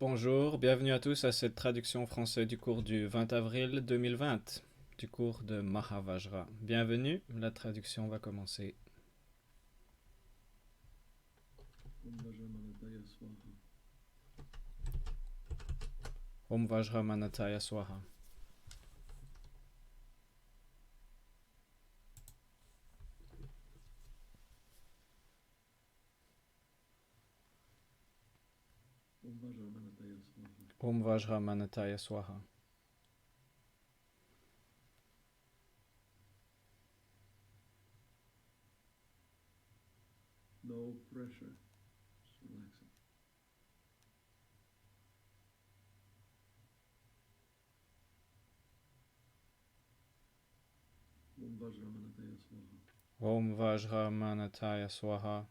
Bonjour, bienvenue à tous à cette traduction française du cours du 20 avril 2020, du cours de Mahavajra. Bienvenue, la traduction va commencer. Om Vajra Manataya Swaha. Om Vajra Manataya Swaha. No pressure. Just relaxing. Om Vajramanataya Swaha. Om Vajra Manataya Swaha.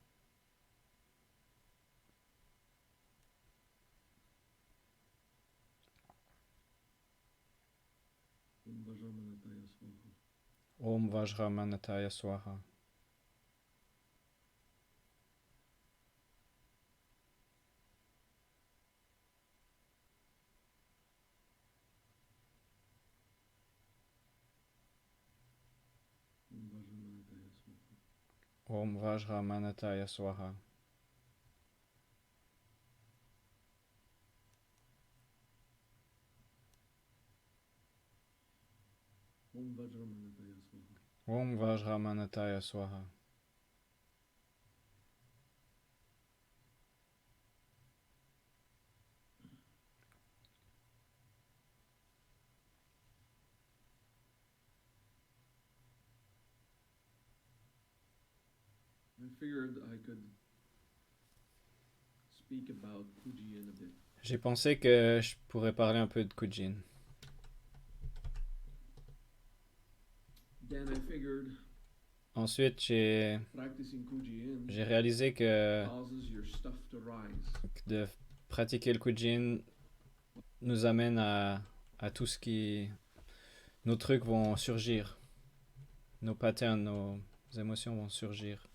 Om Vajramanataya Swaha. Om Vajra Manataya Swaha. Om Vajramanataya Swaha. Om Vajra Manataya Swaha. Om Vajramanataya Swaha. Om Vajra Manataya Swaha. I figured I could speak about Kujian a bit. J'ai pensé que je pourrais parler un peu de Kujin. Then I figured Ensuite, practicing Kujian j'ai réalisé que causes your stuff to rise. de pratiquer le Kujin nous amène à tout ce qui... Nos trucs vont surgir. Nos patterns, nos émotions vont surgir.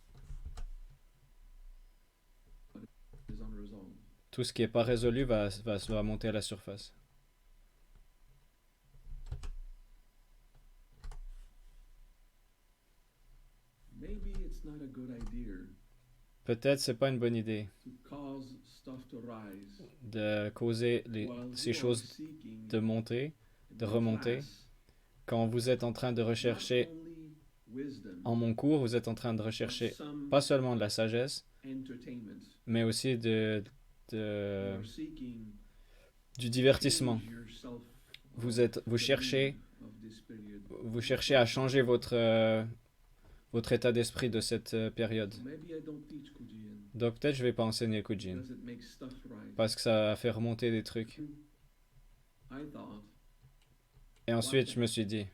Is unresolved. Tout ce qui n'est pas résolu va monter à la surface. Maybe it's not a good idea Peut-être c'est pas une bonne idée to cause stuff to rise de causer while ces you are choses seeking de monter, in de my remonter. class Quand vous êtes en train de not rechercher, only wisdom en mon cours, vous êtes en train de but rechercher some pas seulement de la sagesse, entertainment. mais aussi You are seeking du to divertissement. change yourself Vous of the cherchez, mood of this period. vous cherchez à changer votre état d'esprit de cette période. So maybe I don't teach Kujian Donc peut-être je vais pas enseigner Kujin because it makes stuff rise. parce que ça fait remonter des trucs. I thought, Et ensuite je me suis dit,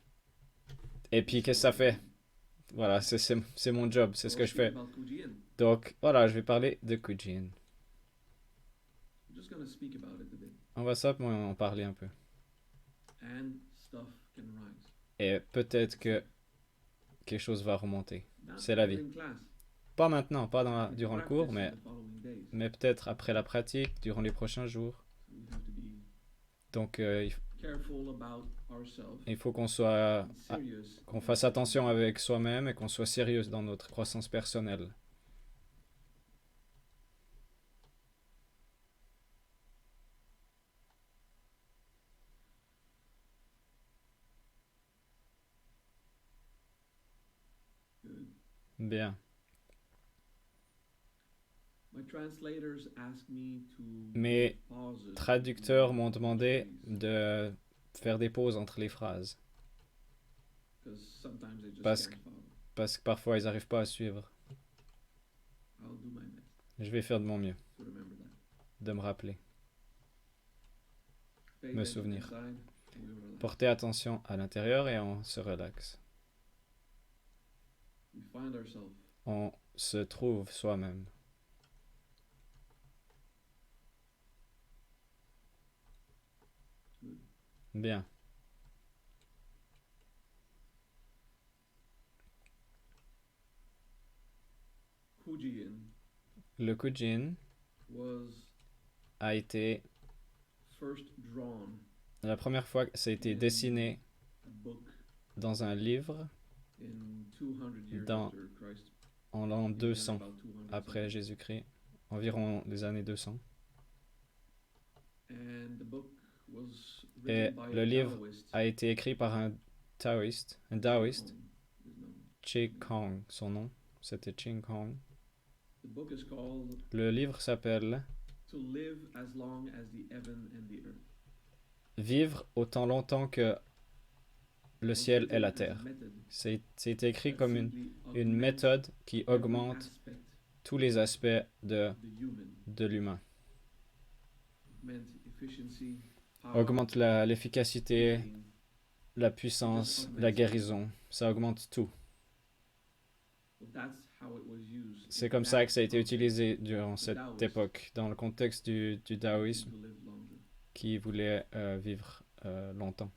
et puis qu'est-ce que ça fait? Voilà, c'est mon job, c'est ce so que I'll je speak fais. about Kujian. Donc voilà, je vais parler de Kujin. I'm just gonna speak about it a bit. On va simplement en parler un peu. And stuff can rise. Et peut-être que quelque chose va remonter. Not C'est la vie. during class. Pas maintenant, pas We durant le practice cours, in the following days. mais peut-être après la pratique, durant les prochains jours. So we have to be Donc careful about ourselves il faut and serious qu'on fasse attention avec soi-même et qu'on soit sérieux dans notre croissance personnelle. Good. Bien. My translators asked me to Mes make pauses traducteurs between m'ont demandé phrase, de faire des pauses entre les phrases 'cause sometimes they just parce can't follow. parce que parfois ils n'arrivent pas à suivre. I'll do my best Je vais faire de mon mieux to remember that. de me rappeler. Pay Me attention souvenir. inside and we relax. Porter attention à l'intérieur et on se relaxe. We find ourselves. On se trouve soi-même. Good. Bien. Kujian Le Kujin was a été first drawn La première fois que ça a été dessiné a book dans un livre in 200 years Dans- after Christ, en l'an began 200 about 200 après something. Jésus-Christ, environ les années 200. And the book was Et written by le a livre Taoist. a été écrit par un taoïste, His name. Chi Kong, son nom, c'était Ching Kong. The book is called Le livre s'appelle To Live as Long as the Heaven and the Earth. Vivre autant longtemps que le ciel et la terre. C'est écrit comme une méthode qui augmente tous les aspects de l'humain. Augmente l'efficacité, la puissance, la guérison. Ça augmente tout. C'est comme ça que ça a été utilisé durant cette époque, dans le contexte du taoïsme, qui voulait vivre longtemps.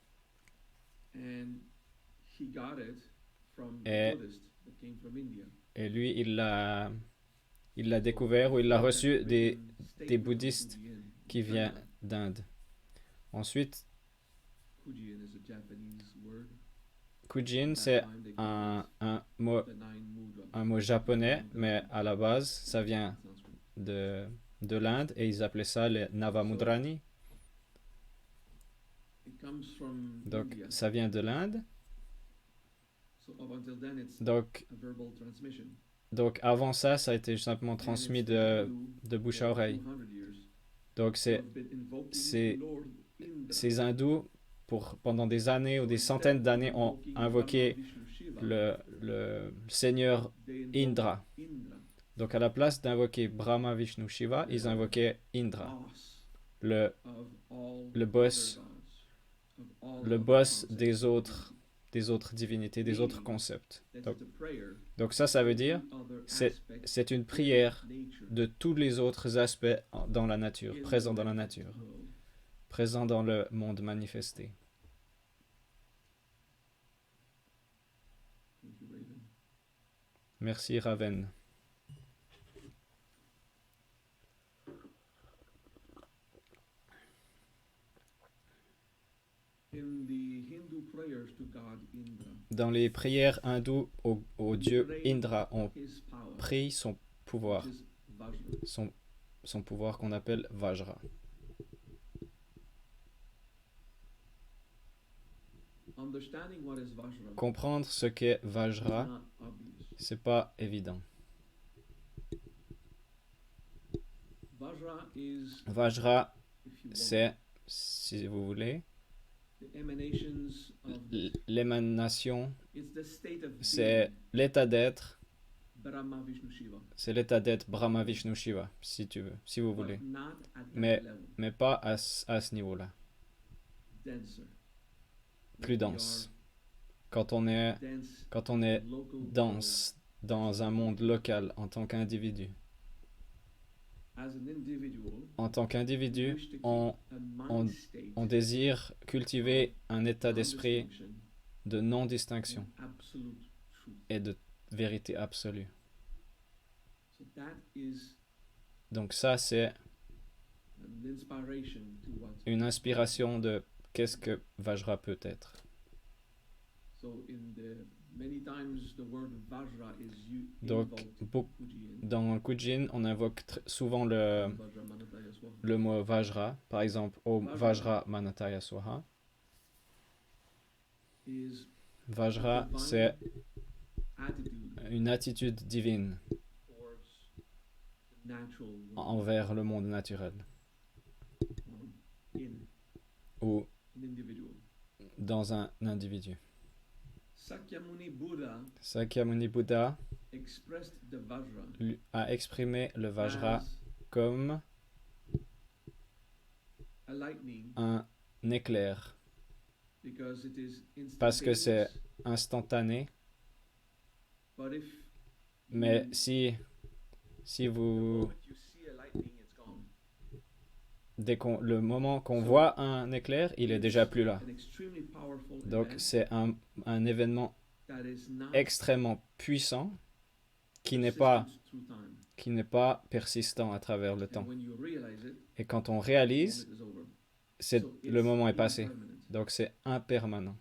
Et lui, il l'a découvert ou il l'a reçu des bouddhistes qui viennent d'Inde. Ensuite, Kujin, c'est un mot japonais, mais à la base, ça vient de l'Inde et ils appelaient ça les Navamudrani. Donc, ça vient de l'Inde. Donc, avant ça, ça a été simplement transmis de bouche à oreille. Donc, ces hindous, pendant des années ou des centaines d'années, ont invoqué le seigneur Indra. Donc, à la place d'invoquer Brahma, Vishnu, Shiva, ils invoquaient Indra, le boss des autres divinités, des autres concepts. Donc ça veut dire, c'est une prière de tous les autres aspects dans la nature, présents dans la nature, présents dans le monde manifesté. Merci Raven. Dans les prières hindoues au dieu Indra, on prie son pouvoir, son pouvoir qu'on appelle Vajra. Comprendre ce qu'est Vajra, c'est pas évident. Vajra, c'est, si vous voulez, l'émanation, c'est l'état d'être, Brahma, Vishnu, Shiva, si vous voulez. Mais pas à ce niveau-là. Plus dense. Quand on est dense dans un monde local en tant qu'individu. En tant qu'individu, on désire cultiver un état d'esprit de non-distinction et de vérité absolue. Donc ça, c'est une inspiration de qu'est-ce que Vajra peut être. Donc, dans Kujin, on invoque souvent le mot Vajra. Par exemple, Om Vajra Manataya Swaha. Vajra, c'est une attitude divine envers le monde naturel. Ou dans un individu. Sakyamuni Buddha a exprimé le Vajra comme un éclair, parce que c'est instantané. Mais si vous... le moment qu'on voit un éclair, il est déjà plus là. Donc c'est un événement extrêmement puissant qui n'est pas persistant à travers le temps. Et quand on réalise, So le it's moment est passé. impermanent. Donc c'est impermanent.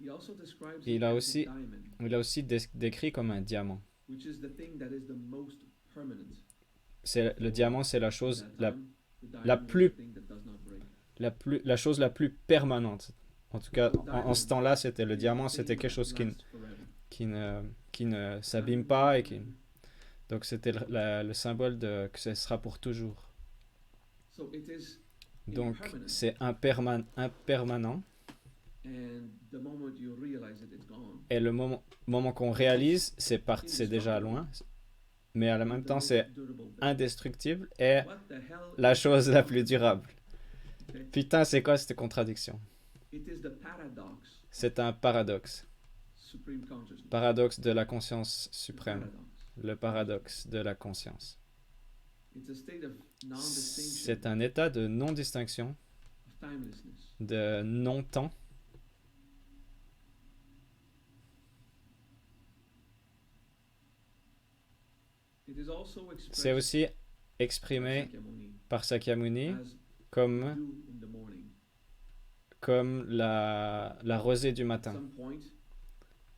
He also describes Et it as a diamond, il a aussi décrit comme un diamant. which is the thing that is the most permanent. Le diamant, c'est la At chose that time, the la diamond was plus the thing that does not break. la chose la plus permanente. En tout cas, So en ce temps-là, c'était le is the diamant, thing c'était quelque that chose lasts forever. qui ne s'abîme pas et qui donc c'était le symbole de que ce sera pour toujours. So it is Donc impermanent, c'est impermanent and the moment you realize it, it's gone. et le moment qu'on réalise, c'est déjà Indestructible. loin, mais à la But même the temps most c'est durable thing. indestructible et What the hell la is chose that la plus contradiction? durable. Okay? Putain, c'est quoi cette contradiction? It is the paradox C'est un paradoxe. supreme consciousness. Paradoxe de la conscience The suprême. paradox. Le paradoxe de la conscience. It's a state of non-distinction, C'est un état de non-distinction, of timelessness. de non-temps. It is also C'est expressed aussi by exprimé Sakyamuni par Sakyamuni as comme, dew in the morning. comme la rosée du At matin. some point,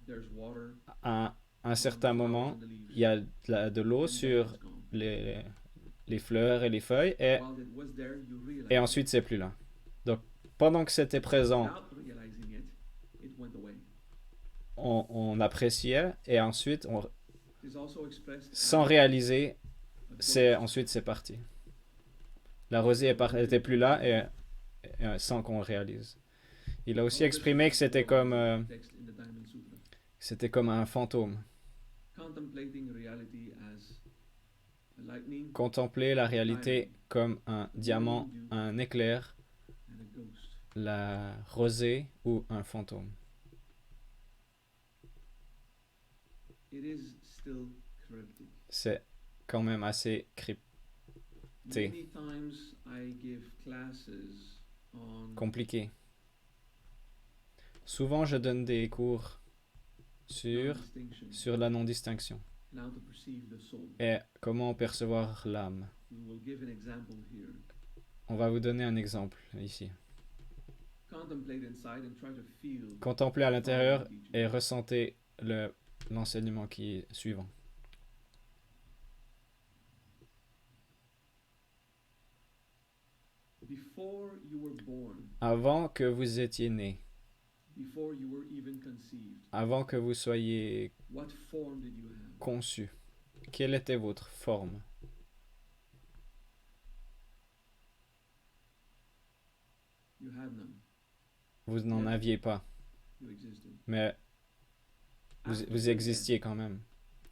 there's water À un on certain the flowers moment, and the leaves, il y a de l'eau and then sur it's gone. les fleurs et les feuilles et While it was there, you realize et ensuite c'est plus là. Donc pendant que c'était présent, without realizing it, it went away. on appréciait et ensuite, It is also expressed sans as réaliser, a ghost. ensuite c'est parti. La rosée était plus là et sans qu'on le réalise. Il a aussi All this exprimé que is more on the text in the Diamond Sutra. c'était comme un fantôme. Contemplating reality as a lightning Contempler la réalité comme un diamant, un éclair, and a ghost. la rosée ou un fantôme. It is still cryptic. C'est quand même assez cryptique. Many times I give classes on Compliqué. Souvent, je donne des cours sur non-distinction la non-distinction and how to perceive the soul. et comment percevoir l'âme. We will give an example here. On va vous donner un exemple ici. Contemplate inside and try to feel Contemplez à l'intérieur the teaching. et ressentez l'enseignement qui est suivant. Before you were born, Avant que vous étiez né, before you were even conceived, avant que vous soyez what form did you have? conçu, quelle était votre forme? You had none. Vous n'en aviez pas, You existed. mais vous After your existiez quand même.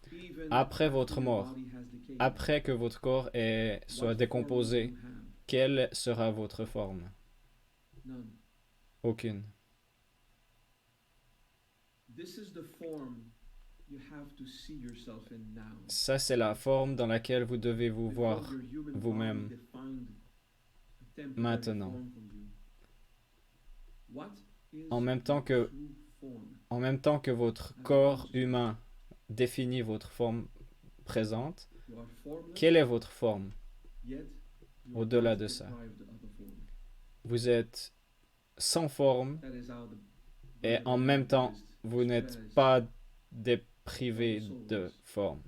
death, even Après after votre your mort, body has decayed, après que votre corps soit what décomposé, form do you have? quelle sera votre forme? None. Aucune. This is the form you have to see yourself in now. Ça, c'est la forme dans laquelle vous devez vous Before voir your human vous-même body defined a temporary maintenant. form from you. What is En même temps your que- true form? En même temps que votre corps humain définit votre forme présente, You are formless, quelle est votre forme? yet you are Au-delà not de ça. deprived of a form. Vous êtes sans forme That is how the et en même temps, vous n'êtes express pas déprivé de forme.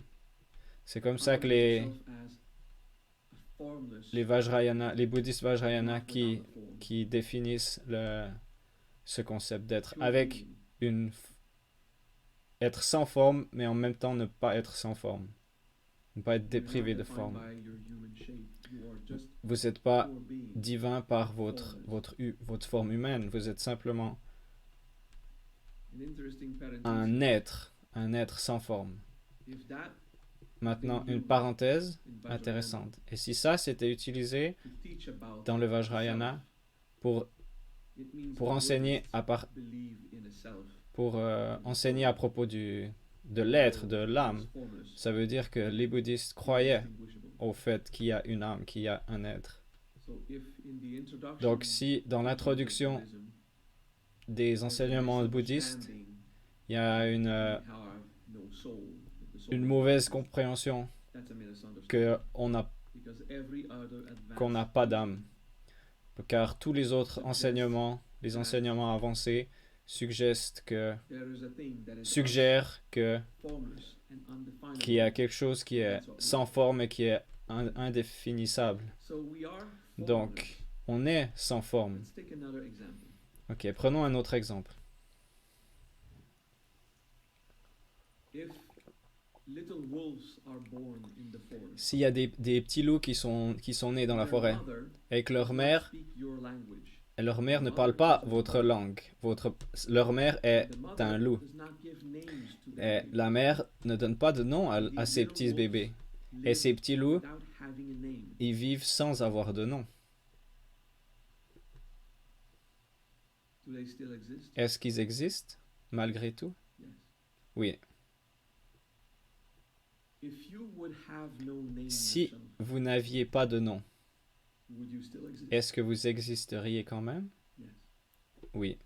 C'est comme ça que les Vajrayana, les bouddhistes Vajrayana qui définissent ce concept d'être avec être sans forme, mais en même temps ne pas être sans forme. Ne pas être déprivé de forme. Vous n'êtes pas divin par votre forme humaine. Vous êtes simplement un être sans forme. Maintenant, une parenthèse intéressante. Et si ça, c'était utilisé dans le Vajrayana pour enseigner enseigner à propos de l'être, de l'âme, ça veut dire que les bouddhistes croyaient au fait qu'il y a une âme, qu'il y a un être. Donc si dans l'introduction des enseignements bouddhistes, il y a une mauvaise compréhension qu'on n'a pas d'âme, car tous les autres enseignements, les enseignements avancés, there is a thing that is suggèrent que formless and qu'il y a undefinable. quelque chose qui est sans forme et qui est indéfinissable. So we are Donc, formless. on est sans forme. Let's take another example. Ok, prenons un autre exemple. If little wolves are born in the forest, S'il y a des petits loups qui sont nés dans la their forêt, mother et que leur does not mère speak your language. ne parle pas votre langue, leur mère est The un mother loup. does not give names to Et their baby. la mère ne donne pas de nom à These ces little petits wolves bébés. Et live ces petits loups, without having a name. ils vivent sans avoir de nom. Do they still exist? Est-ce qu'ils existent, malgré tout? Yes. Oui. If you would have no name Si yourself, vous n'aviez pas de nom, would you still exist? est-ce que vous existeriez quand même? Yes. Oui.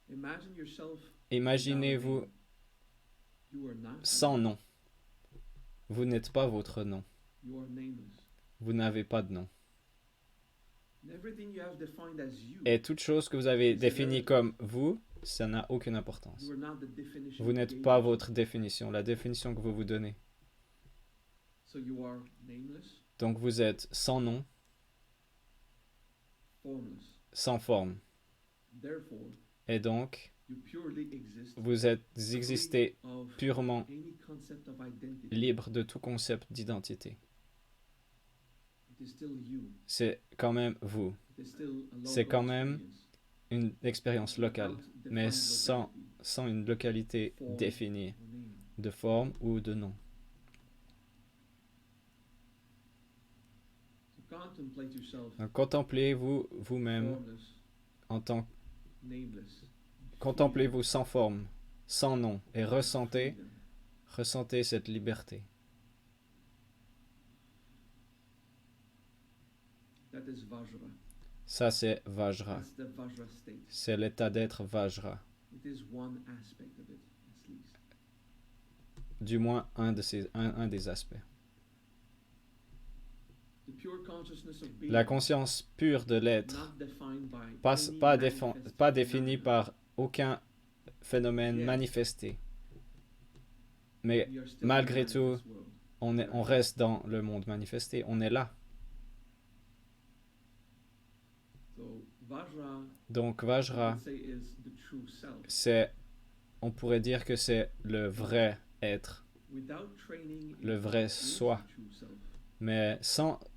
Imagine yourself Imaginez-vous without a name. You are not. sans nom. Vous n'êtes pas votre nom. You are nameless. Vous n'avez pas de nom. And everything you have defined as you, Et toute chose que vous avez définie comme vous, ça n'a aucune importance. you are not the definition Vous you n'êtes gave pas yourself. votre définition, la définition que vous vous donnez. So you are nameless, Donc vous êtes sans nom, formless. sans forme. Therefore, Et donc, you purely exist vous existez free of purement any concept of identity. libre de tout concept d'identité. It is still you. C'est quand même vous, It is still a C'est local quand même experience. une expérience locale, Without mais defined sans locality une localité Form. définie, or name. de forme ou de nom. So contemplate yourself Donc, contemplez-vous vous-même formless, en tant nameless. contemplez-vous sans forme, sans nom, et Freedom. ressentez cette liberté. That is Vajra. Ça, c'est Vajra. That's the Vajra state. C'est l'état d'être Vajra. It is one aspect of it, at least. Du moins un des aspects. The pure consciousness of being, La conscience pure de l'être, not defined by any pas manifest définie phenomena. par aucun phénomène Yeah. manifesté. Mais We are still malgré in the tout, manifest world. on reste dans le monde manifesté, on est là. So Vajra, Donc I Vajra, would say, is the true self. on pourrait dire que c'est le vrai être, Without training le in vrai what is soi. the true self, mais sans we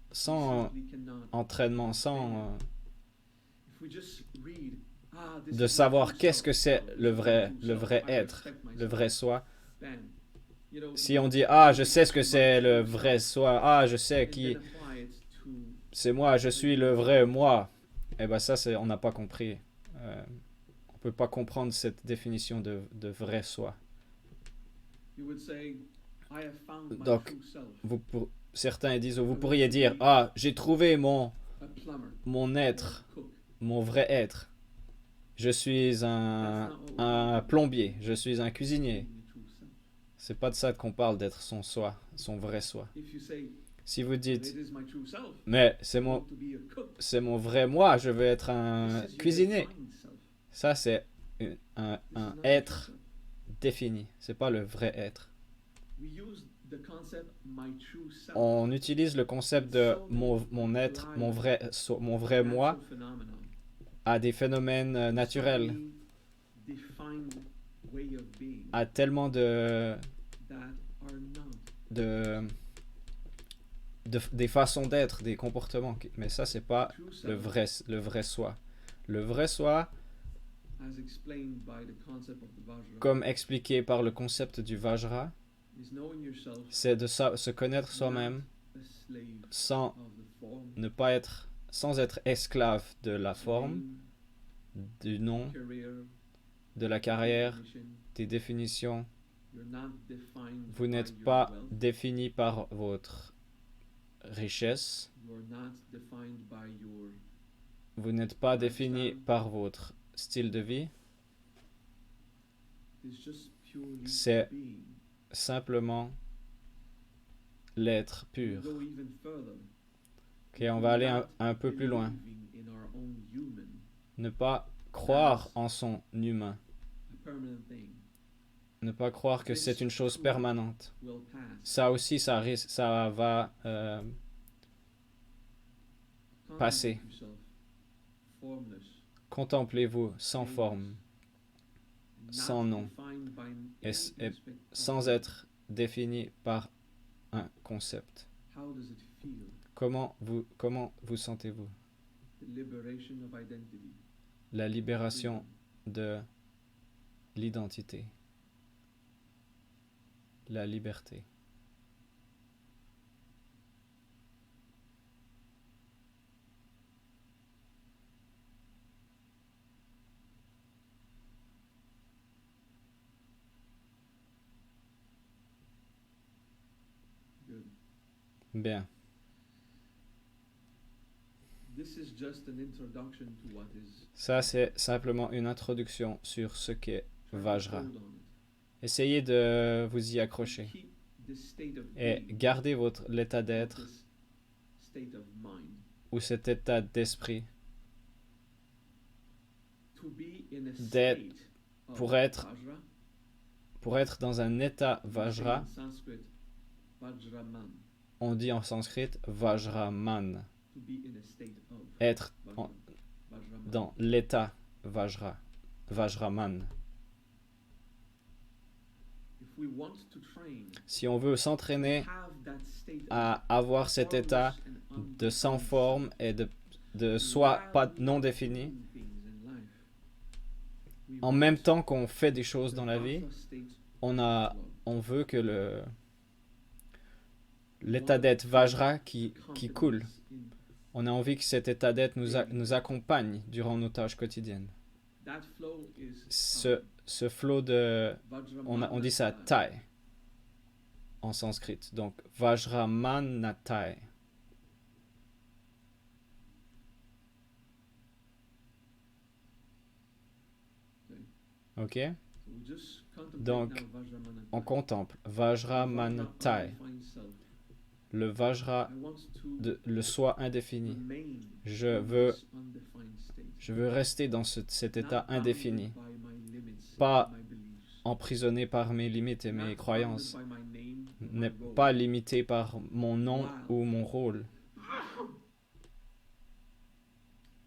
simply cannot. entraînement, sans If we just read, this de is my savoir true qu'est-ce que self, c'est this le is my vrai, true le self, vrai I être, respect le myself. vrai soi. Bam. You know, Si on dit ah, je sais ce que c'est le vrai soi, ah, je sais and qui then apply it to c'est moi, je suis le vrai moi. Eh ben ça, on n'a pas compris. On peut pas comprendre cette définition de vrai soi. you would say, I have found my Donc, true self. Certains disent, vous pourriez dire, ah, j'ai trouvé A plumber, mon or être, a cook. mon vrai être. Je suis un plombier, je suis un cuisinier. Being your true self. C'est pas de ça qu'on parle, d'être son soi, son vrai soi. If you say, Si vous "But dites, it is my true self, mais I want to be a cook. c'est mon vrai moi, je veux être un This is your cuisinier. defined self. Ça, c'est un This is not your true être self. défini. C'est pas le vrai être. We use the concept my true self. On utilise le concept de mon être, mon vrai moi, Natural phenomenon. à des phénomènes naturels, So many defined way of being à tellement that are not des façons d'être, des comportements. Mais ça, c'est pas true le self, vrai soi. Le vrai soi, as explained by the concept of the Vajra, comme expliqué par le concept du Vajra, is knowing yourself, c'est de se connaître soi-même a slave sans of the form, sans être esclave de la forme, name, du nom, career, de la carrière, definition. des définitions. You're not defined Vous by n'êtes your pas wealth. défini par votre richesse. You are not defined by your Vous n'êtes pas défini lifestyle. par votre style de vie. It's just purely C'est being. simplement l'être You pur. go even further. Ok, on va aller un peu plus loin. Believing in our own human, Ne pas croire en son humain. a permanent thing, Ne pas croire que c'est une chose permanente. will pass. Ça aussi, ça va passer. Contemplate yourself, formless, Contemplez-vous sans forme, not sans nom, defined by et, any et aspect of sans life. être défini par un concept. How does it feel? Comment vous sentez-vous? The liberation of identity. La libération Freedom. de l'identité. La liberté. Good. Bien. This is just an introduction to what is. Ça, c'est simplement une introduction sur ce qu'est Try to Vajra. hold on it. Essayez de vous y accrocher Keep this state of et being, gardez l'état d'être this state of mind. ou cet état d'esprit To be in a D'être- state of pour être Vajra, pour être dans un état we say Vajra. in Sanskrit, Vajraman. On dit en sanskrit Vajraman. To be in a state of Être Vajra, Vajraman. dans l'état Vajra. Vajraman. If we want to train, Si on veut s'entraîner have that state of à avoir cet état formless and de sans undefined forme state. et de soi While pas we non are défini, doing things in life, we en want même temps qu'on fait des choses the dans la vie, Vajra state on veut que We l'état want d'être Vajra qui confidence coule. in On a envie que cet état d'être nous accompagne durant nos tâches quotidiennes. that flow is Ce flot de... Vajramana On dit ça style. Thai en sanskrit. Donc Vajramanatai. Ok? So we just contemplate Donc, now Vajramana On style. contemple Vajra Vajramanatai. undefined self. Le Vajra, I want to le soi indéfini. remain Je in veux, this undefined state. je veux rester dans cet état Not bounded indéfini, by my limits Pas and my beliefs. emprisonné par mes limites et Not mes bounded croyances, by my name and n'est my role. pas limité par mon nom Wow. ou mon rôle,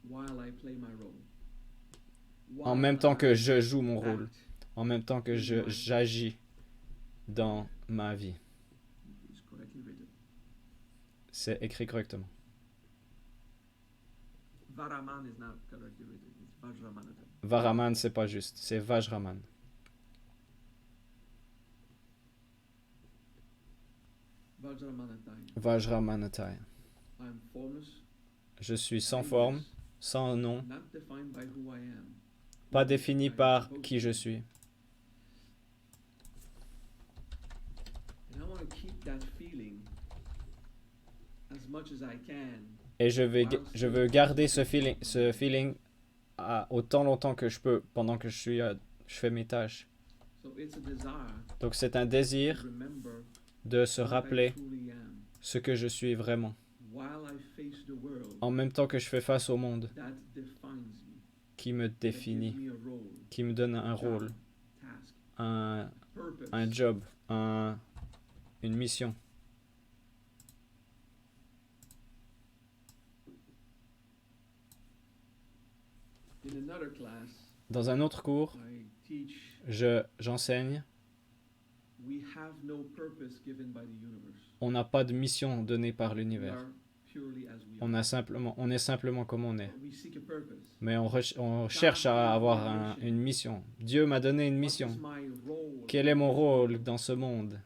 While I play my role. en While même temps I que je joue mon rôle, act. en même temps que j'agis dans ma vie. It's correctly written. C'est écrit correctement. Varaman is not correctly written. It's Vajramanata. Varaman, c'est pas juste, c'est Vajraman. Vajramanata. Vajramanatai. I am formless. Je suis sans ageless, forme, sans nom, Not defined by who I am. pas who défini I am par supposed qui to je be. suis. And I want to keep that feeling as much as I can. Et je veux garder ce feeling autant longtemps que je peux pendant que je fais mes tâches. So it's a desire Donc c'est un to désir remember de se what I rappeler truly am. ce que je suis vraiment, While I face the world en même temps que je fais face au monde that defines me. qui me That définit, gives me a role, qui me donne un job, rôle, task, un purpose. job, une mission. In another class, Dans un autre cours, I teach j'enseigne, we have no purpose given by the universe. on n'a pas de mission donnée par We l'univers. are purely as we On are. est simplement comme on est. But we seek a purpose. Mais on cherche à avoir une mission. Dieu m'a donné une What is mission. my role Quel est mon in this rôle world? dans ce monde?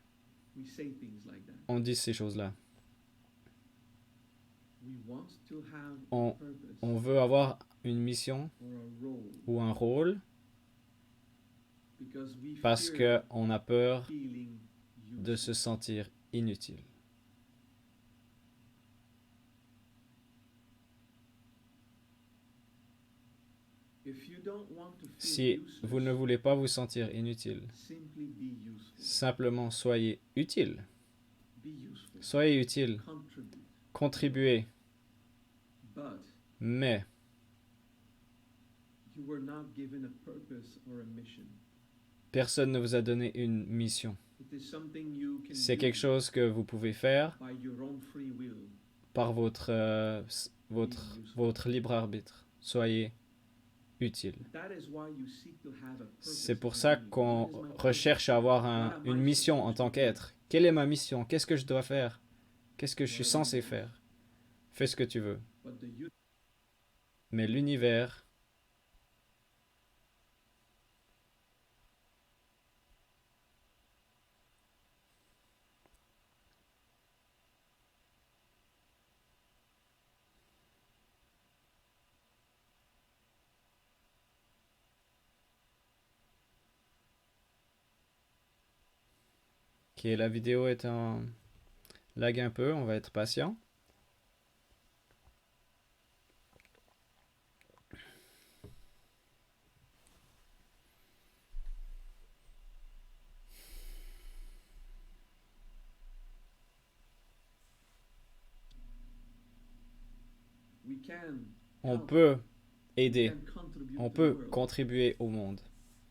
We say things like that. On dit ces choses-là. We want to have On- a purpose On veut avoir une mission or a role ou un rôle because we parce fear qu'on a peur feeling de se useless. sentir inutile. If you don't want to feel Si useless, vous ne voulez pas vous sentir inutile, simply be useful. simplement soyez utile. Be useful. Soyez utile. Contribute. Contribuez. Mais you were not given a purpose or a mission. personne ne vous a donné une mission. It is something you can C'est do quelque chose que vous pouvez faire by your own free will. par votre libre arbitre. Soyez utile. That is why you seek to have a purpose C'est pour in ça being. qu'on What is my purpose? recherche à avoir What am une I mission en supposed tant to do? qu'être. Quelle est ma mission? Qu'est-ce que je dois faire? Qu'est-ce que je suis What censé am I faire? Fais ce que tu veux. But the uni- Mais l'univers Ok, la vidéo est en lag un peu, on va être patient. we can On help, peut we aider, can contribute on to the peut world. contribuer au monde.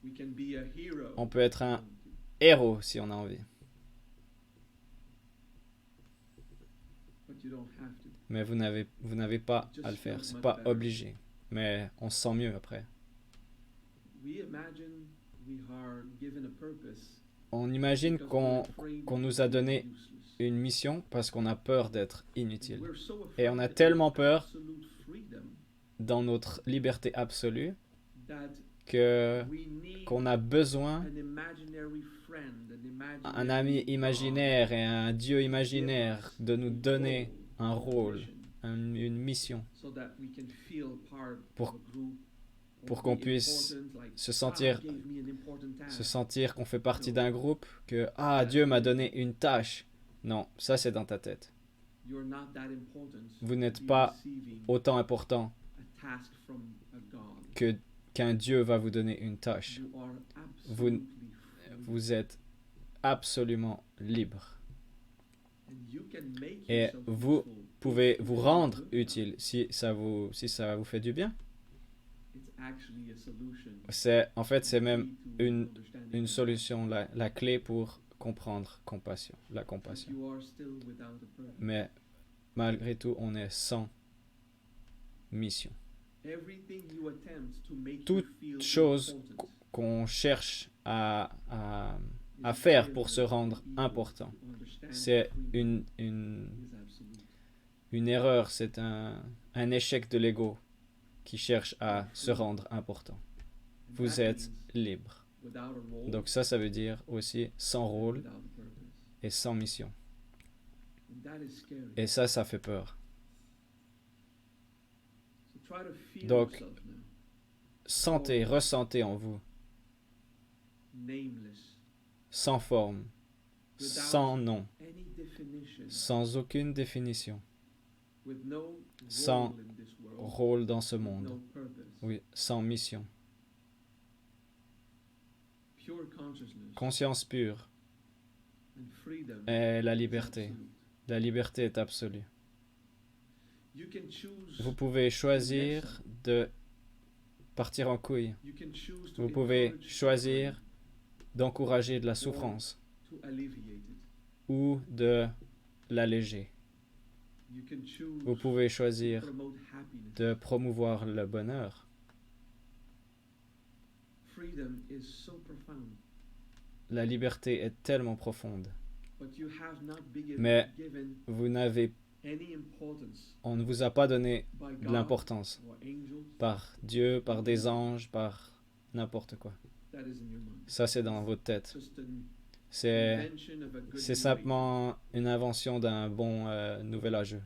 We can be a hero. On peut être if we un want to. héros si on a envie. But you don't have to. Mais vous n'avez pas à le faire, c'est pas obligé. Mais on se sent mieux après. We imagine we are given a purpose On imagine because qu'on we're afraid qu'on of nous a being donné useless. une mission parce qu'on a peur d'être inutile. We're so Et on a afraid of tellement peur absolute freedom dans notre liberté absolue that que we need qu'on a besoin an imaginary friend, un ami imaginaire et un Dieu imaginaire de nous donner un rôle, une mission, so that we can feel part pour- of a group, pour or qu'on be puisse important, like, se sentir- God gave me an important task. se sentir qu'on fait partie d'un groupe, que Dieu m'a donné une tâche. Non, ça c'est dans ta tête. You're not that important Vous to n'êtes be pas receiving autant important a task from a God. qu'un Dieu va vous donner une tâche. You are Vous- absolutely free. Vous êtes absolument libre. And you can make Et yourself vous useful pouvez if you vous feel rendre good. utile si ça vous fait du bien. It's actually a solution. En fait, c'est même key to une understanding solution, la clé pour comprendre la But compassion. you are still without a purpose. Mais malgré tout, on est sans mission. Everything you attempt to make Toute you feel chose important Qu'on cherche à is faire failure pour se to rendre be able important, to understand c'est freedom une is absolute. erreur, c'est un échec de l'ego qui cherche à se rendre important. And Vous that êtes means libre. without a role, Donc ça veut dire aussi sans rôle without a purpose. et sans mission. And that is scary. Et ça fait peur. So try to feel Donc, yourself now, Ressentez en vous, nameless, sans forme, sans nom, any definition, sans aucune définition, with no sans role in this world, rôle dans ce with monde. no purpose. Oui, sans mission. Pure consciousness Conscience pure and freedom et la is liberté. absolute. La liberté est absolue. You can choose Vous pouvez choisir de partir en couille. You can choose to Vous pouvez encourage choisir d'encourager de la souffrance suffering, to alleviate it. ou de l'alléger. You can choose Vous pouvez to choisir promote happiness. de promouvoir le bonheur. Freedom is so profound, La liberté est tellement profonde. but you have not been Mais given vous n'avez, any importance on ne vous a pas donné by de God l'importance or angels. par Dieu, par des anges, par n'importe quoi. That is in your mind. Ça, c'est dans votre tête. Just an C'est invention of a good c'est new simplement une invention d'un bon nouvel âgeux. age.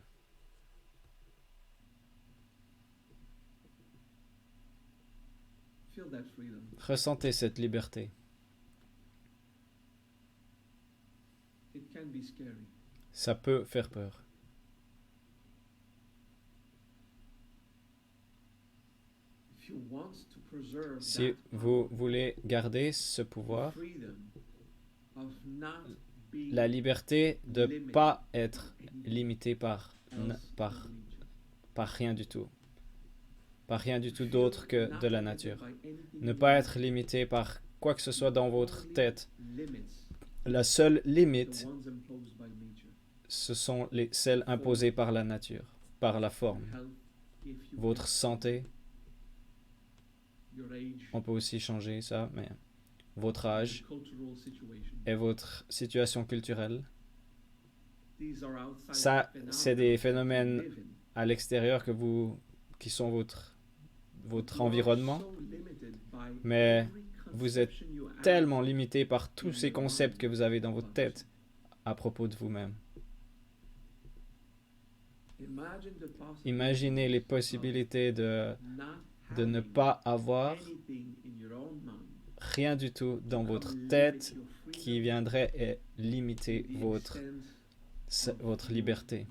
Feel that freedom. Ressentez cette liberté. It can be scary. Ça peut faire peur. If you want to preserve Si that vous power, voulez garder ce the pouvoir, freedom of not being la liberté de ne pas être limité par, else par religion. par rien du tout. Par rien du tout d'autre que de la nature. Ne pas être limité par quoi que ce soit dans votre tête. La seule limite, ce sont celles imposées par la nature, par la forme. Votre santé, on peut aussi changer ça, mais votre âge et votre situation culturelle, ça, c'est des phénomènes à l'extérieur qui sont votre environnement, mais vous êtes tellement limité par tous ces concepts que vous avez dans votre tête à propos de vous-même. Imaginez les possibilités de ne pas avoir rien du tout dans votre tête qui viendrait et limiter votre liberté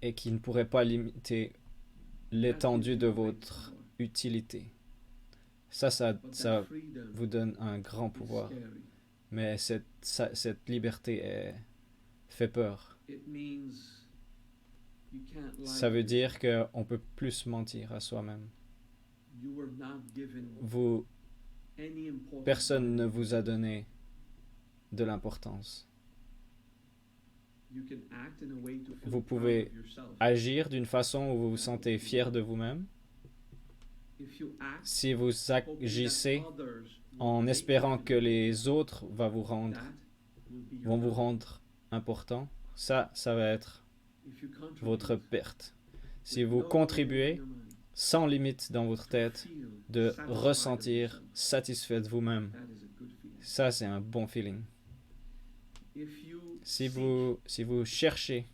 et qui ne pourrait pas limiter l'étendue de votre utilité. Ça vous donne un grand pouvoir. Mais cette liberté fait peur. Ça veut dire qu'on ne peut plus mentir à soi-même. Personne ne vous a donné de l'importance. Vous pouvez agir d'une façon où vous vous sentez fier de vous-même. Si vous agissez en espérant que les autres vont vous rendre important, ça va être votre perte. Si vous contribuez sans limite dans votre tête de ressentir satisfait de vous-même, ça c'est un bon feeling. Si vous cherchez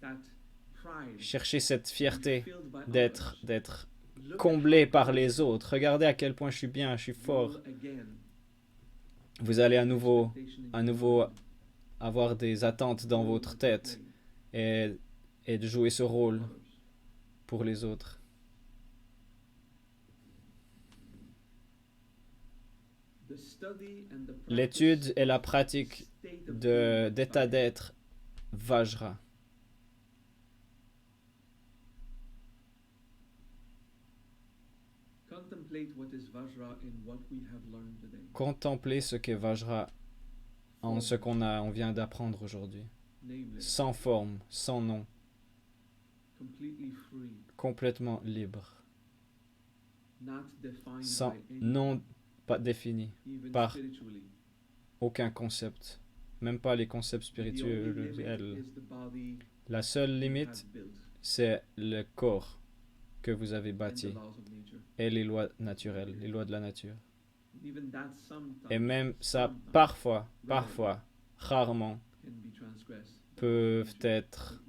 cette fierté d'être comblé par les autres, regardez à quel point je suis bien, je suis fort, vous allez à nouveau avoir des attentes dans votre tête et de jouer ce rôle pour les autres. L'étude et la pratique d'état d'être Vajra. Contemplez ce qu'est Vajra en ce qu'on vient d'apprendre aujourd'hui. Sans forme, sans nom, complètement libre, non pas défini par aucun concept, même pas les concepts spirituels. La seule limite, c'est le corps que vous avez bâti et les lois naturelles, les lois de la nature. Et même ça, parfois, rarement, peuvent être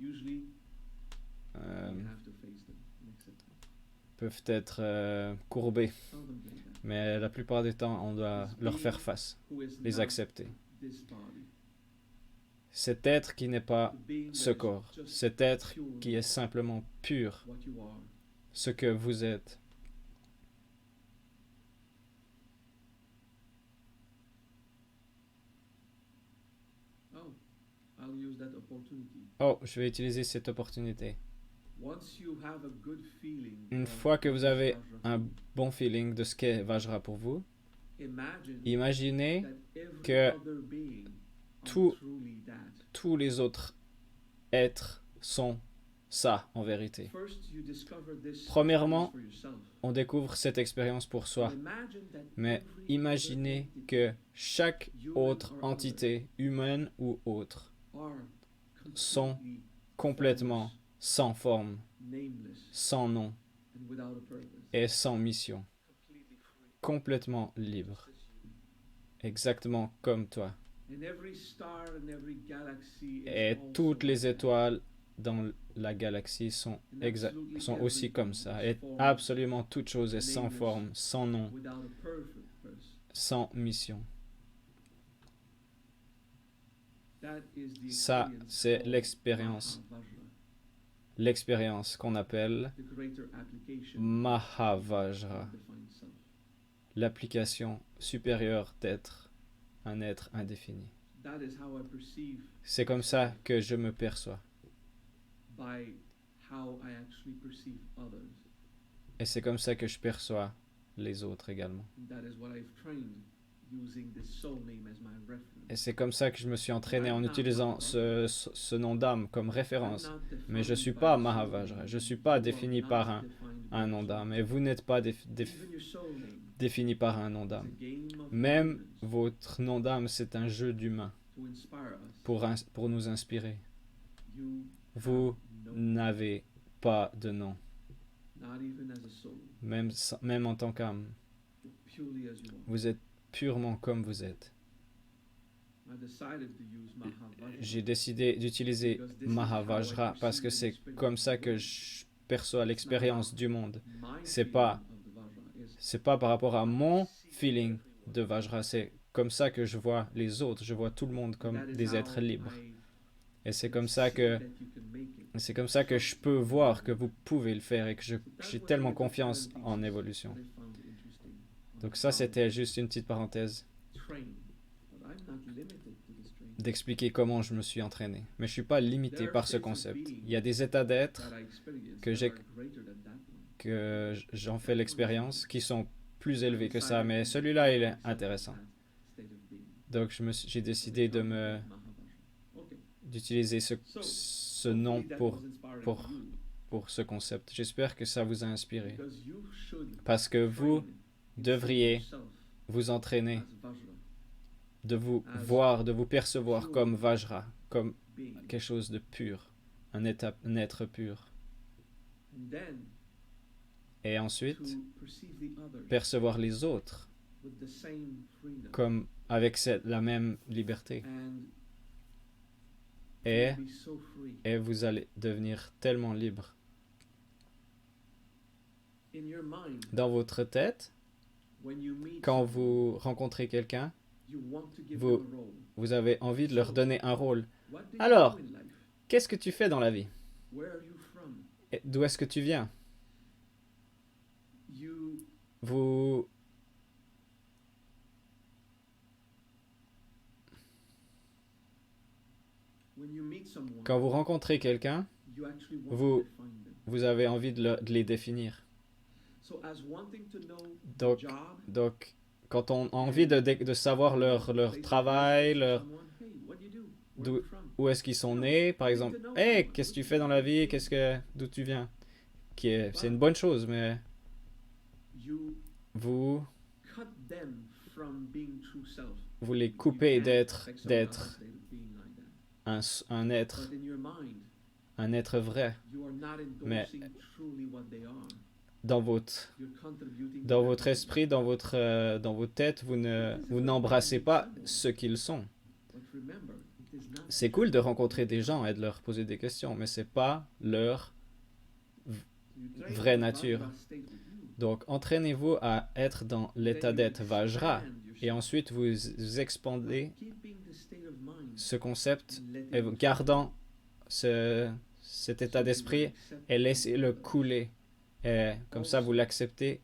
courbés. Mais la plupart du temps, on doit leur faire face, les accepter. Cet être qui n'est pas ce corps, cet être qui est simplement pur, ce que vous êtes. Oh, je vais utiliser cette opportunité. Une fois que vous avez un bon feeling de ce qu'est Vajra pour vous, imaginez que tous les autres êtres sont ça en vérité. Premièrement, on découvre cette expérience pour soi. Mais imaginez que chaque autre entité, humaine ou autre, sont complètement sans forme, sans nom et sans mission. Complètement libres. Exactement comme toi. Et toutes les étoiles dans la galaxie sont aussi comme ça. Et absolument toute chose est sans forme, sans nom, sans mission. Ça, c'est l'expérience qu'on appelle Mahavajra, l'application supérieure d'être un être indéfini. C'est comme ça que je me perçois. how I actually perceive others. Et c'est comme ça que je perçois les autres également. That is what I've trained using this soul name as my reference. Et c'est comme ça que je me suis entraîné en utilisant ce nom d'âme comme référence. Mais je ne suis pas Mahavajra, je ne suis pas défini par un nom d'âme. Et vous n'êtes pas défini par un nom d'âme. Même votre nom d'âme, c'est un jeu d'humain pour nous inspirer. Vous n'avez pas de nom, même en tant qu'âme. Vous êtes purement comme vous êtes. J'ai décidé d'utiliser Mahavajra parce que c'est comme ça que je perçois l'expérience du monde. C'est pas par rapport à mon feeling de Vajra, c'est comme ça que je vois les autres. Je vois tout le monde comme des êtres libres. Et c'est comme ça que je peux voir que vous pouvez le faire et que j'ai tellement confiance en évolution. Donc ça, c'était juste une petite parenthèse d'expliquer comment je me suis entraîné. Mais je ne suis pas limité par ce concept. Il y a des états d'être que j'en fais l'expérience qui sont plus élevés que ça, mais celui-là, il est intéressant. Donc j'ai décidé d'utiliser ce nom pour ce concept. J'espère que ça vous a inspiré. Parce que vous devriez vous entraîner de vous voir, de vous percevoir comme Vajra, comme quelque chose de pur, un être pur. Et ensuite, percevoir les autres comme avec la même liberté. Et vous allez devenir tellement libre. Dans votre tête, quand vous rencontrez quelqu'un, vous avez envie de leur donner un rôle. Alors, qu'est-ce que tu fais dans la vie? D'où est-ce que tu viens? Quand vous rencontrez quelqu'un, vous avez envie de les définir. Donc, quand on a envie de savoir leur travail, où est-ce qu'ils sont nés, par exemple, « Hey, qu'est-ce que tu fais dans la vie? D'où tu viens? » C'est une bonne chose, mais vous les coupez d'être un être vrai. Mais dans votre esprit, dans votre tête, vous n'embrassez pas ce qu'ils sont. C'est cool de rencontrer des gens et de leur poser des questions, mais c'est pas leur vraie nature. Donc, entraînez-vous à être dans l'état d'être Vajra et ensuite vous expandez ce concept et gardant cet état d'esprit et laissez-le couler. Et comme ça, vous l'acceptez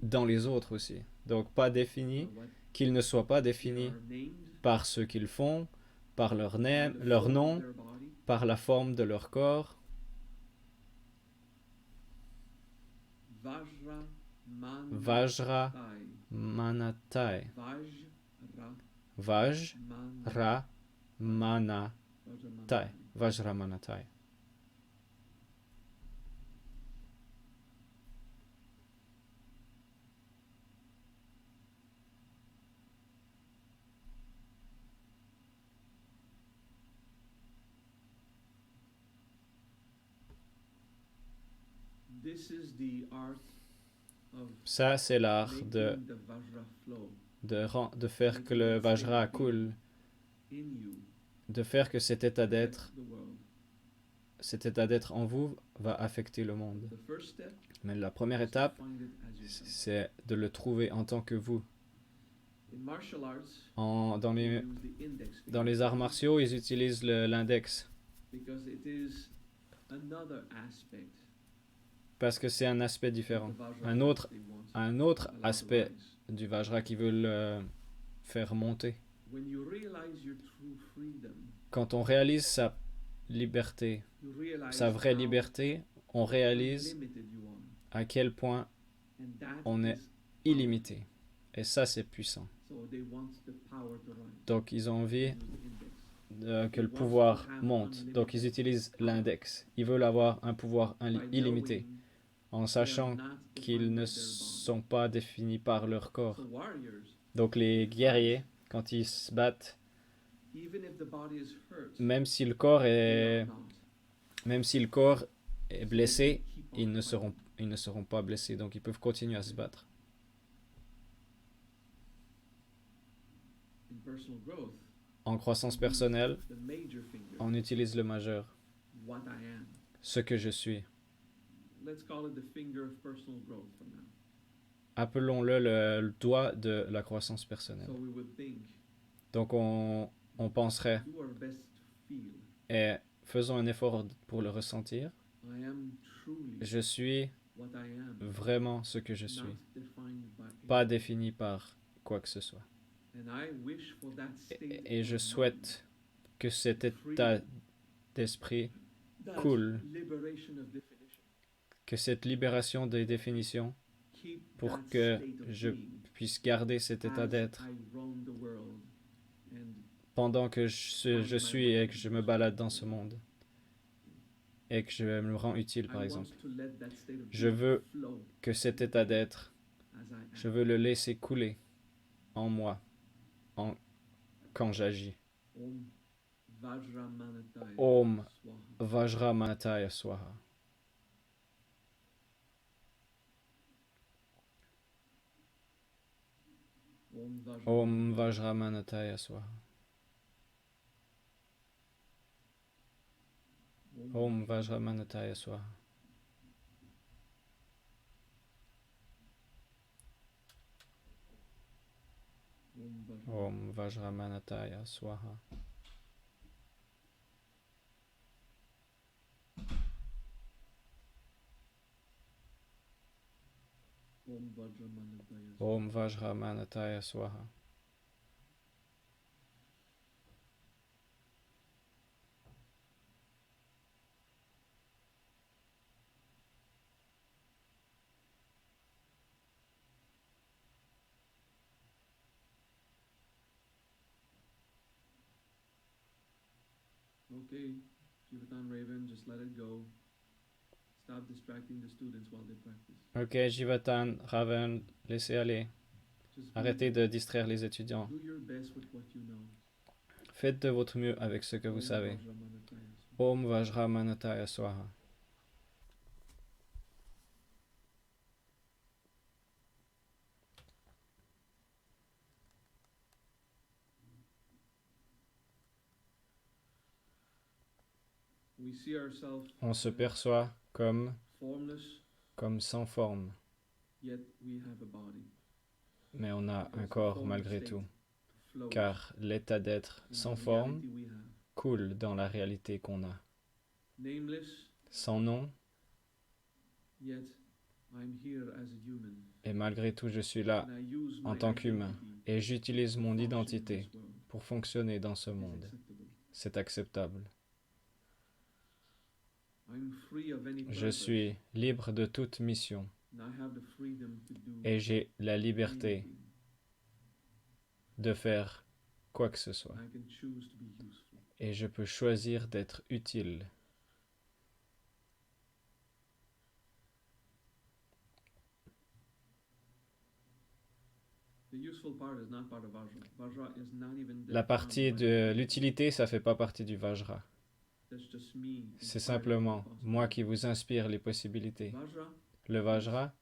dans les autres aussi. Donc, pas défini, qu'ils ne soient pas définis par ce qu'ils font, par leur nom, par la forme de leur corps. Vajra Manatai. Vajra Manatai. Vajra Manatai. Ça, c'est l'art de faire que le Vajra coule, de faire que cet état d'être en vous va affecter le monde. Mais la première étape, c'est de le trouver en tant que vous. Dans les arts martiaux, ils utilisent l'index. Parce que c'est un aspect différent. Un autre aspect du Vajra qui veut le faire monter. Quand on réalise sa liberté, you realize sa vraie how liberté, on réalise unlimited you are. à quel point And that on est is illimité. Et ça, c'est puissant. so they want the power to rise. Donc, ils ont envie Use the index. que le pouvoir monte. Donc, ils utilisent l'index. Ils veulent avoir un pouvoir By illimité, knowing en they are sachant not qu'ils defined ne by their body. sont pas définis par leur corps. So warriors, Donc, les guerriers, quand ils se battent, even if the body is hurt, même si le corps they est, are not. même si le corps est So blessé, they can keep on fighting. ils ne seront pas blessés. Donc, ils peuvent continuer à se battre. In personal growth, En croissance we use personnelle, the major finger, on utilise le majeur, what I am. ce que je suis. Let's call it the finger of personal growth for now. Appelons-le le doigt de la croissance personnelle. So we would think, Donc, on penserait, do our best to feel. et faisons un effort pour le ressentir. I am truly Je suis what I am, vraiment ce que je suis, not defined by pas anything. défini par quoi que ce soit. And I wish for that state Et je of souhaite que cet Freedom. état d'esprit mind, that cool, liberation of definition, que cette libération des définitions, keep pour that que state of je being puisse garder cet état as d'être I roam the world and pendant que je suis et que je me balade dans ce monde et que je me rends utile, par I exemple. want to let that state of Je being veux flow que cet état d'être, as I am. je veux le laisser couler en moi quand j'agis. Om Vajramanataya Om Swaha. Vajramanataya Swaha. Om Vajramanataya Swaha. Om Vajramanataya Swaha. Om Vajramanataya Swaha. Om Vajramanataya Om Vajramanataya Swaha. Okay, Jivatan Raven, just let it go. Stop distracting the students while they practice. Ok, Jivatan, Raven, laissez aller. Just Arrêtez de distraire les étudiants. do your best with what you know. Faites de votre mieux avec ce que vous Om savez. Vajramanataya Swaha. Om Vajramanataya Swaha. We see ourselves On se perçoit comme formless, sans forme, yet we have a body. mais on a Because un the corps form malgré state tout, flows car l'état d'être in sans the forme reality we have. coule dans la réalité qu'on a. Nameless, Sans nom, yet I'm here as a human. et malgré tout je suis là And I use en my tant qu'humain, identity et j'utilise to mon function in identité this world. pour fonctionner dans ce It's monde. acceptable. C'est acceptable. I'm free of any Je purpose, suis libre de toute mission, and I have the freedom to do et j'ai la liberté anything. de faire quoi que ce soit. I can choose to be useful. Et je peux choisir d'être utile. The useful part is not part of Vajra. Vajra is not even La partie defined by de me. l'utilité, ça fait pas partie du Vajra. That's just me C'est inspiring simplement the moi qui possibilities. vous inspire les possibilités. Vajra Le Vajra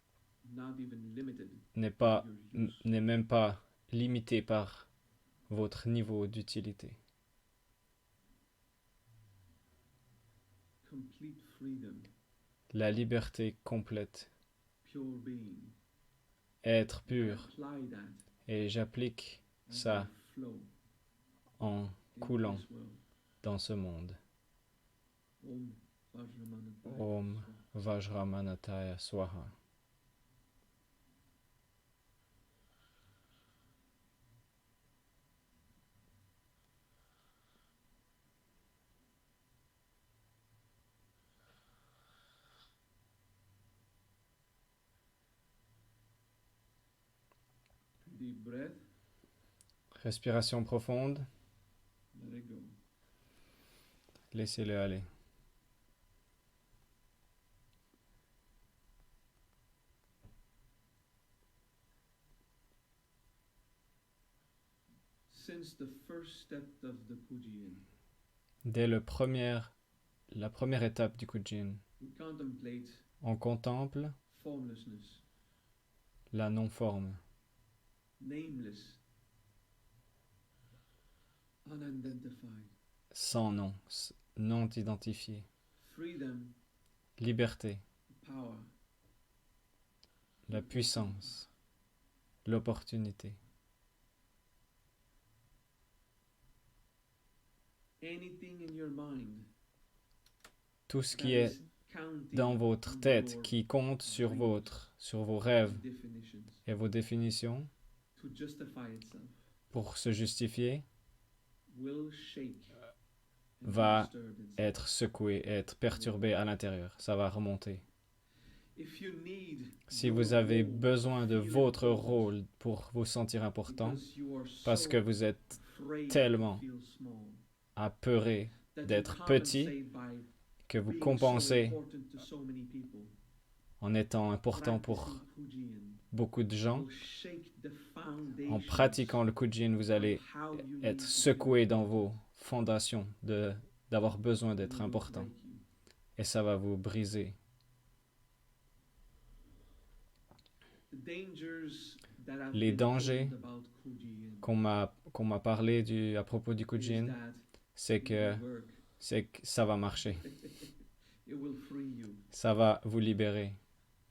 not even limited n'est to pas, your use. n'est même pas limité par votre niveau d'utilité. Complete freedom, La liberté complète, pure being. être I pur, apply that et j'applique as ça I flow en in coulant this world. dans ce monde. Om Vajramanataya Om Swaha. Vajramanataya Swaha. Deep breath. Respiration profonde. Let it go. Laissez-le aller. Since the first step of the Kujian, Dès la première étape du Kujin, we contemplate on contemple formlessness, la non-forme, nameless, unidentified, sans nom, non identifié, freedom, liberté, power, la puissance, l'opportunité. anything in your mind Tout ce that qui est is counting dans votre on tête, your qui compte sur dreams vos rêves and definitions et vos définitions to justify itself pour se justifier, will shake and va be disturbed inside. être secoué, être perturbé à l'intérieur. Ça va remonter. If you need Si your vous avez role besoin de to feel votre important, rôle pour vous sentir important, because you are parce so que vous êtes afraid tellement to feel small, apeuré that you d'être petit, compensate by que vous being so compensez important to so many people. en étant important pour Practicing Kujian beaucoup de gens. will shake the En foundations pratiquant le Kujin, vous allez of how you need être to be secoué dans important. vos fondations d'avoir besoin And d'être it will important. break you. Et ça va vous briser. The dangers that I've Les been dangers told about Kujian qu'on m'a parlé à propos du is Kujin, that c'est it que, will work. ça va marcher. It will free you Ça va vous libérer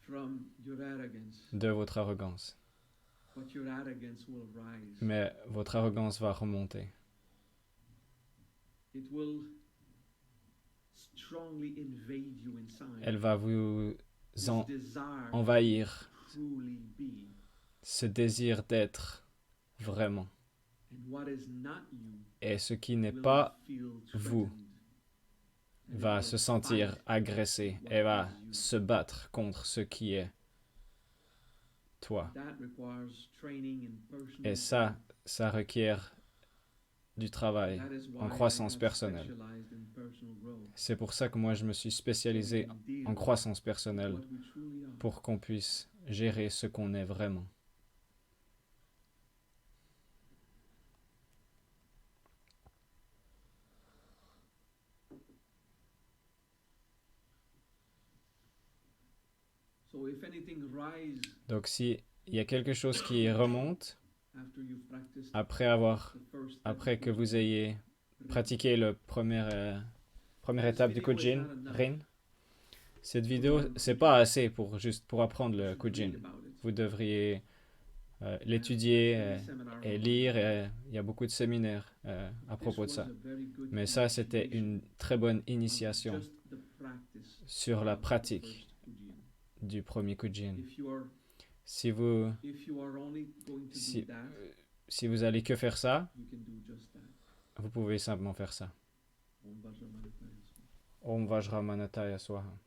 from your arrogance, de votre arrogance. but your arrogance will rise. Mais votre arrogance va remonter. It will strongly invade you inside. Elle va vous This desire envahir, to truly be, ce désir d'être vraiment. and what is not you Et ce qui n'est will pas feel vous threatened, and it va will se sentir fight agressé what et va is you. se battre contre ce qui est toi. That requires training in personal Et ça growth. requiert du travail That is why en I croissance have personnelle. specialized in personal growth, C'est pour ça que moi je me suis so we spécialisé can deal en croissance with personnelle what we truly are. pour qu'on puisse gérer ce qu'on est vraiment. So if anything rise Donc si il y a quelque chose qui remonte after you've practiced après the first step après of que vous Kujian, ayez pratiqué le première étape du Kujin, Rin, cette vidéo c'est pas assez pour apprendre you le should read Kujin. about it. Vous devriez l'étudier Many seminars et on lire. it. Et il y a beaucoup de séminaires à This propos de was ça. a very good Mais ça, c'était initiation une très bonne of initiation just the practice sur la of the pratique first Kujian. du premier Kujin. If you are Si vous, only going to si, do that, si vous allez que faire ça, you can do just that. vous pouvez simplement faire ça. Om Vajramanataya Swaha. Om Vajramanataya Swaha.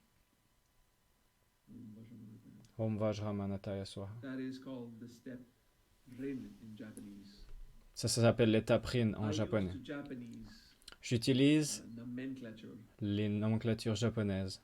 Om Vajramanataya Swaha. Om Vajramanataya Swaha. That is called the step Rin in Japanese. Ça s'appelle l'étape Rin en I japonais. use the Japanese J'utilise nomenclature. les nomenclatures japonaises.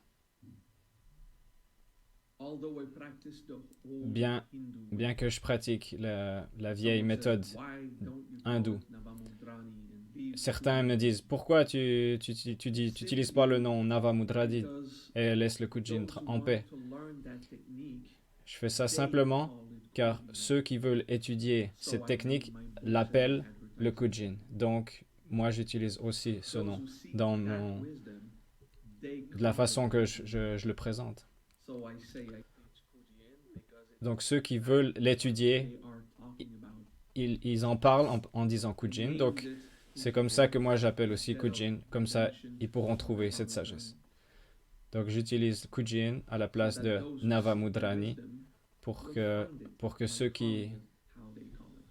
Although I practice the old Bien, Hindu way. bien que je pratique la vieille Someone méthode says, "Why don't you hindoue." call it Navamudrani and leave Certains Kujian?" me disent pourquoi tu n'utilises pas le nom Navamudradi Because et laisse le Kujin those who en want paix. to learn that technique, Je fais ça they simplement call it car Kujian. ceux qui veulent étudier So cette I technique made my books l'appellent and le advertising. Kujin. Donc moi j'utilise aussi ce Those nom who seek dans that mon, wisdom, they de la call façon it que Kujian. je le présente. So I say I teach Kujian because Donc ceux qui veulent l'étudier, they are talking about. ils en parlent en disant Kujin. Donc Named it c'est comme ça que Kujian moi j'appelle aussi instead of Kujin. Comme ça ancient ils pourront trouver cette Navamudrani. sagesse. Donc j'utilise Kujin à la So place that de those who seek the Navamudrani wisdom pour will que, find it pour que by ceux calling qui, it how they call it.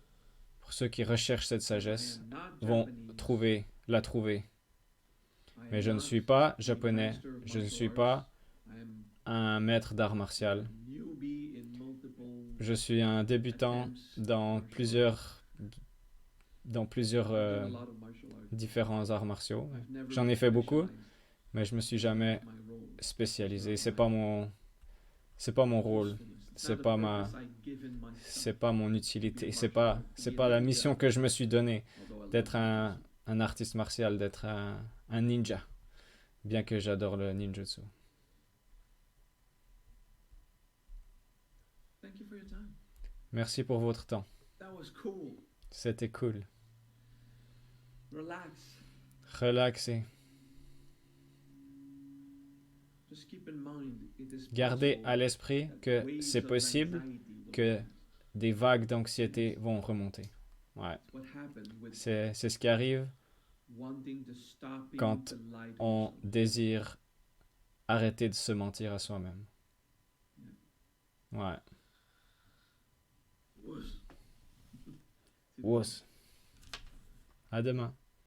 pour ceux qui recherchent cette I sagesse am not vont Japanese. la trouver. I am Mais je ne not suis pas a japonais, master of je ne martial suis arts. pas I am un maître d'art a martial. newbie in multiple Je suis un débutant attempts dans martial arts. plusieurs I've done a lot of martial arts. différents arts martiaux. I've never J'en ai fait beaucoup, specialized mais je me suis in jamais my role. spécialisé. Those are C'est pas mon my rôle. usefulness. It's C'est not a pas purpose I've given myself c'est pas mon to be a utilité. martial artist, to C'est be a pas la ninja, mission que je me suis donnée although I love d'être ninjas. un artiste martial, d'être un ninja, bien que j'adore le ninjutsu. Thank you for your time. Merci pour votre temps. That was cool. C'était cool. Relax. Relaxez. Just keep in mind it is Gardez possible à l'esprit that que waves c'est of possible anxiety will que rise. des vagues d'anxiété vont remonter. Ouais. It's what happens with C'est ce qui arrive wanting to stop being quand the light of on yourself. désire arrêter de se mentir à soi-même. Ouais. Wuss. Wos. À demain.